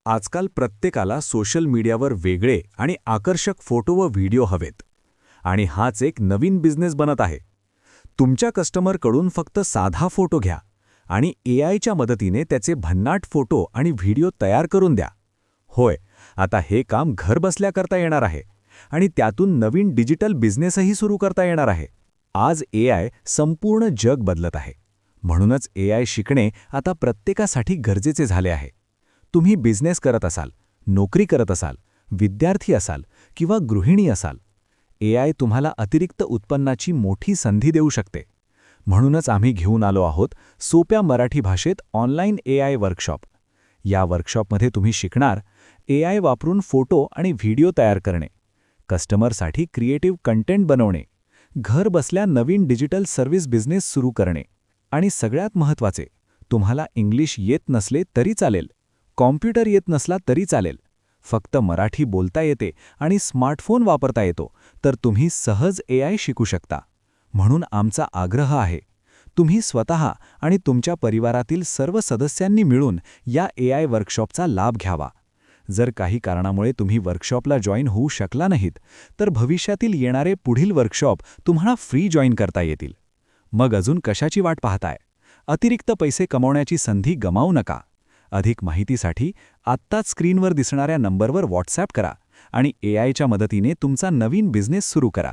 आजकाल प्रत्येकाला सोशल मीडियावर वेगळे आणि आकर्षक फोटो व व्हिडिओ हवेत. आणि हाच एक नवीन बिझनेस बनत आहे. तुमच्या कस्टमरकडून फक्त साधा फोटो घ्या आणि एआयच्या मदतीने त्याचे भन्नाट फोटो आणि व्हिडिओ तयार करून द्या. होय, आता हे काम घरबसल्या करता येणार आहे आणि त्यातून नवीन डिजिटल बिझनेसही सुरू करता येणार आहे. आज एआय संपूर्ण जग बदलत आहे. म्हणूनच एआय शिकणे आता प्रत्येकासाठी गरजेचे झाले आहे. तुम्ही बिझनेस करत असाल, नोकरी करत असाल, विद्यार्थी असाल किंवा गृहिणी असाल, एआय तुम्हाला अतिरिक्त उत्पन्नाची मोठी संधी देऊ शकते. म्हणूनच आम्ही घेऊन आलो आहोत सोप्या मराठी भाषेत ऑनलाईन एआय वर्कशॉप. या वर्कशॉपमध्ये तुम्ही शिकणार एआय वापरून फोटो आणि व्हिडिओ तयार करणे, कस्टमरसाठी क्रिएटिव्ह कंटेंट बनवणे, घर बसल्या नवीन डिजिटल सर्व्हिस बिझनेस सुरू करणे आणि सगळ्यात महत्त्वाचे, तुम्हाला इंग्लिश येत नसले तरी चालेल, कॉम्प्युटर येत नसला तरी चालेल, फक्त मराठी बोलता येते आणि स्मार्टफोन वापरता येतो तर तुम्ही सहज एआय शिकू शकता. म्हणून आमचा आग्रह आहे, तुम्ही स्वतः आणि तुमच्या परिवारातील सर्व सदस्यांनी मिळून या एआय वर्कशॉपचा लाभ घ्यावा. जर काही कारणामुळे तुम्ही वर्कशॉपला जॉईन होऊ शकला नाहीत, तर भविष्यातील येणारे पुढील वर्कशॉप तुम्हाला फ्री जॉईन करता येतील. मग अजून कशाची वाट पाहताय? अतिरिक्त पैसे कमवण्याची संधी गमावू नका. अधिक माहितीसाठी आत्ताच स्क्रीनवर दिसणाऱ्या नंबरवर व्हॉट्सॲप करा आणि एआयच्या मदतीने तुमचा नवीन बिझनेस सुरू करा.